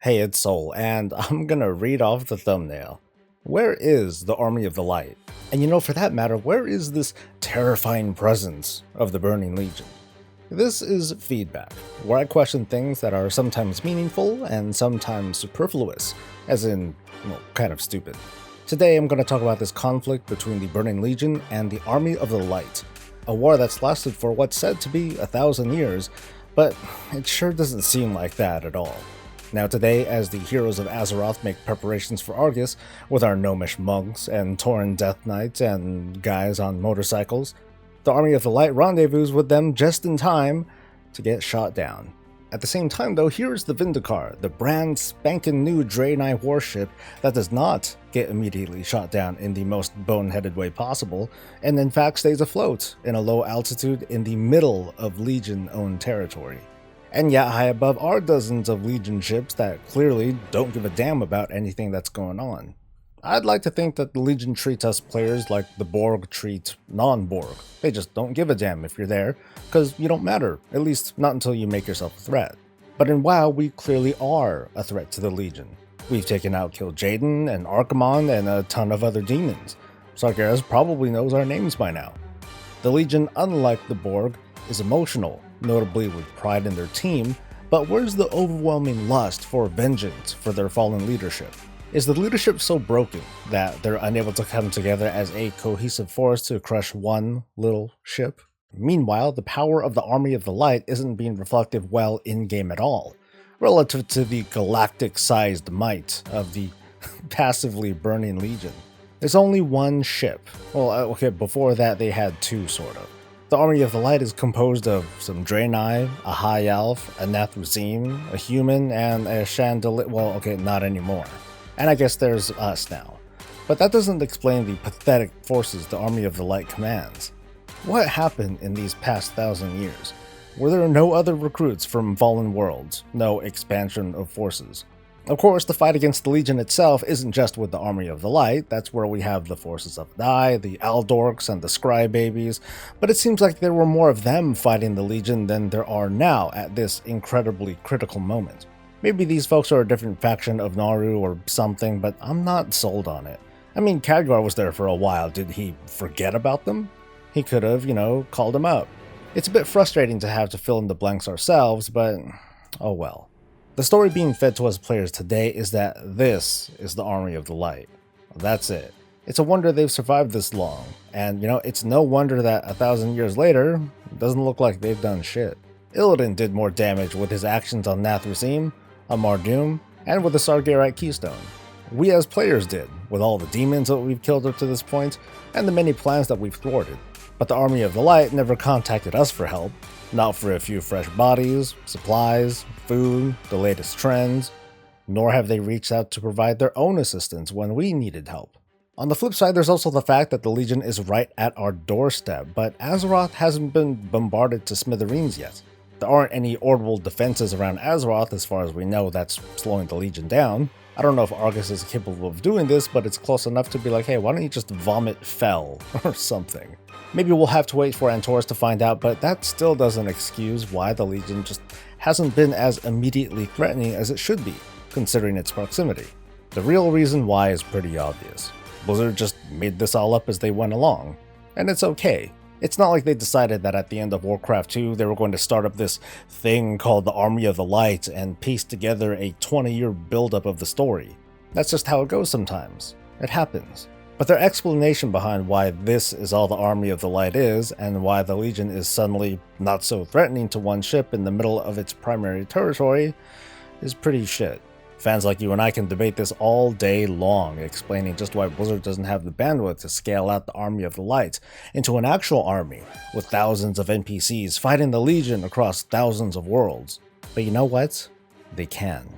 Hey, it's Soul, and I'm gonna read off the thumbnail. Where is the Army of the Light? And for that matter, where is this terrifying presence of the Burning Legion? This is feedback, where I question things that are sometimes meaningful and sometimes superfluous, as in, kind of stupid. Today I'm going to talk about this conflict between the Burning Legion and the Army of the Light, a war that's lasted for what's said to be 1,000 years, but it sure doesn't seem like that at all. Now today, as the heroes of Azeroth make preparations for Argus, with our gnomish monks and Tauren Death Knights and guys on motorcycles, the Army of the Light rendezvous with them just in time to get shot down. At the same time though, here's the Vindicar, the brand spanking new Draenei warship that does not get immediately shot down in the most boneheaded way possible, and in fact stays afloat in a low altitude in the middle of Legion-owned territory. And yet high above are dozens of Legion ships that clearly don't give a damn about anything that's going on. I'd like to think that the Legion treats us players like the Borg treat non-Borg. They just don't give a damn if you're there, because you don't matter, at least not until you make yourself a threat. But in WoW, we clearly are a threat to the Legion. We've taken out Kil'jaeden and Archimonde and a ton of other demons. Sargeras probably knows our names by now. The Legion, unlike the Borg, is emotional, notably with pride in their team, but where's the overwhelming lust for vengeance for their fallen leadership? Is the leadership so broken that they're unable to come together as a cohesive force to crush one little ship? Meanwhile, the power of the Army of the Light isn't being reflected well in-game at all, relative to the galactic-sized might of the passively burning Legion. There's only one ship. Well, okay, before that they had two, sort of. The Army of the Light is composed of some Draenei, a High Elf, a Nathrezim, a human, and a Chandelier. Well, okay, not anymore. And I guess there's us now. But that doesn't explain the pathetic forces the Army of the Light commands. What happened in these past 1,000 years? Were there no other recruits from Fallen Worlds? No expansion of forces? Of course, the fight against the Legion itself isn't just with the Army of the Light. That's where we have the forces of Dai, the Aldorks, and the Scrybabies, but it seems like there were more of them fighting the Legion than there are now at this incredibly critical moment. Maybe these folks are a different faction of Naru or something, but I'm not sold on it. I mean, Khadgar was there for a while. Did he forget about them? He could have, called them up. It's a bit frustrating to have to fill in the blanks ourselves, but oh well. The story being fed to us players today is that this is the Army of the Light. That's it. It's a wonder they've survived this long, and it's no wonder that 1,000 years later, it doesn't look like they've done shit. Illidan did more damage with his actions on Nathrezim, on Mardoom, and with the Sargerite Keystone. We as players did, with all the demons that we've killed up to this point, and the many plans that we've thwarted. But the Army of the Light never contacted us for help. Not for a few fresh bodies, supplies, food, the latest trends, nor have they reached out to provide their own assistance when we needed help. On the flip side, there's also the fact that the Legion is right at our doorstep, but Azeroth hasn't been bombarded to smithereens yet. There aren't any orbital defenses around Azeroth as far as we know that's slowing the Legion down. I don't know if Argus is capable of doing this, but it's close enough to be like, hey, why don't you just vomit Fel or something? Maybe we'll have to wait for Antorus to find out, but that still doesn't excuse why the Legion just hasn't been as immediately threatening as it should be, considering its proximity. The real reason why is pretty obvious. Blizzard just made this all up as they went along, and it's okay. It's not like they decided that at the end of Warcraft 2 they were going to start up this thing called the Army of the Light and piece together a 20-year buildup of the story. That's just how it goes sometimes. It happens. But their explanation behind why this is all the Army of the Light is, and why the Legion is suddenly not so threatening to one ship in the middle of its primary territory, is pretty shit. Fans like you and I can debate this all day long, explaining just why Blizzard doesn't have the bandwidth to scale out the Army of the Light into an actual army, with thousands of NPCs fighting the Legion across thousands of worlds. But you know what? They can.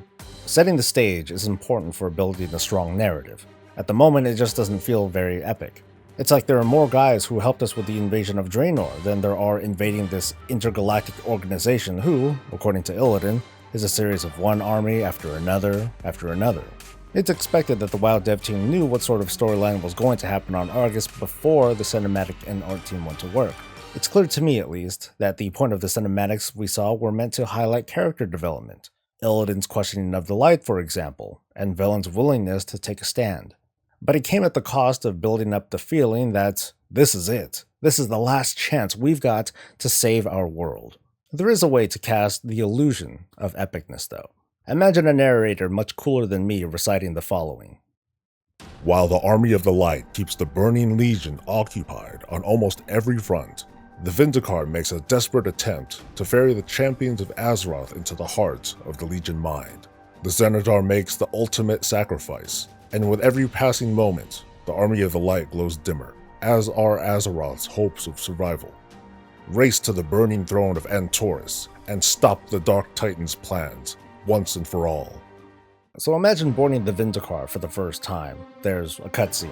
Setting the stage is important for building a strong narrative. At the moment, it just doesn't feel very epic. It's like there are more guys who helped us with the invasion of Draenor than there are invading this intergalactic organization who, according to Illidan, is a series of one army after another after another. It's expected that the WoW dev team knew what sort of storyline was going to happen on Argus before the cinematic and art team went to work. It's clear to me, at least, that the point of the cinematics we saw were meant to highlight character development. Illidan's questioning of the light, for example, and Velen's willingness to take a stand. But it came at the cost of building up the feeling that this is it. This is the last chance we've got to save our world. There is a way to cast the illusion of epicness, though. Imagine a narrator much cooler than me reciting the following. While the army of the light keeps the Burning Legion occupied on almost every front, the Vindicar makes a desperate attempt to ferry the champions of Azeroth into the heart of the Legion mind. The Zenithar makes the ultimate sacrifice, and with every passing moment, the army of the light glows dimmer, as are Azeroth's hopes of survival. Race to the burning throne of Antorus and stop the Dark Titan's plans, once and for all. So imagine boarding the Vindicar for the first time. There's a cutscene.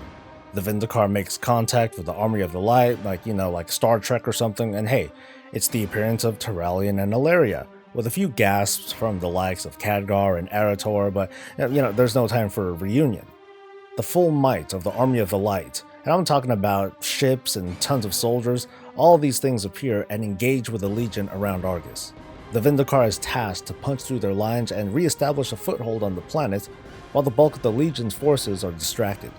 The Vindicar makes contact with the Army of the Light, like Star Trek or something, and hey, it's the appearance of Turalyon and Ilaria, with a few gasps from the likes of Khadgar and Arator, but there's no time for a reunion. The full might of the Army of the Light, and I'm talking about ships and tons of soldiers, all these things appear and engage with the Legion around Argus. The Vindicar is tasked to punch through their lines and re-establish a foothold on the planet, while the bulk of the Legion's forces are distracted.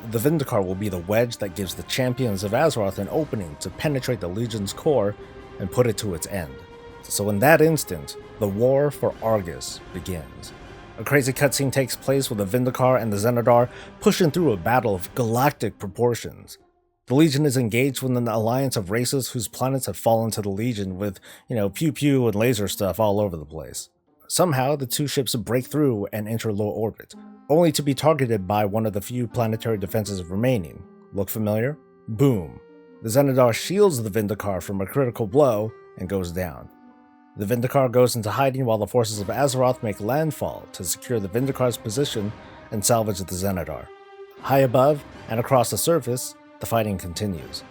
The Vindicar will be the wedge that gives the champions of Azeroth an opening to penetrate the Legion's core and put it to its end. So in that instant, the war for Argus begins. A crazy cutscene takes place with the Vindicar and the Zenithar pushing through a battle of galactic proportions. The Legion is engaged with an alliance of races whose planets have fallen to the Legion with, pew-pew and laser stuff all over the place. Somehow, the two ships break through and enter low orbit, only to be targeted by one of the few planetary defenses remaining. Look familiar? Boom. The Zenithar shields the Vindicar from a critical blow and goes down. The Vindicar goes into hiding while the forces of Azeroth make landfall to secure the Vindicar's position and salvage the Zenithar. High above and across the surface, the fighting continues.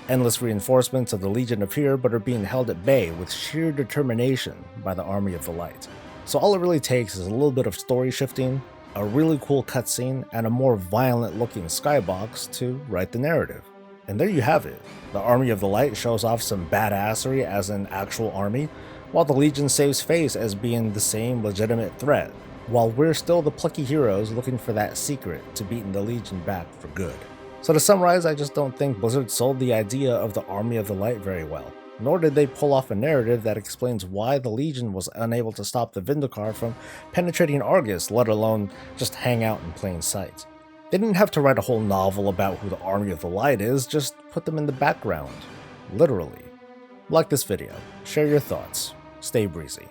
Endless reinforcements of the Legion appear but are being held at bay with sheer determination by the Army of the Light. So all it really takes is a little bit of story shifting, a really cool cutscene, and a more violent looking skybox to write the narrative. And there you have it. The Army of the Light shows off some badassery as an actual army, while the Legion saves face as being the same legitimate threat, while we're still the plucky heroes looking for that secret to beating the Legion back for good. So to summarize, I just don't think Blizzard sold the idea of the Army of the Light very well, nor did they pull off a narrative that explains why the Legion was unable to stop the Vindicar from penetrating Argus, let alone just hang out in plain sight. They didn't have to write a whole novel about who the Army of the Light is, just put them in the background. Literally. Like this video, share your thoughts, stay breezy.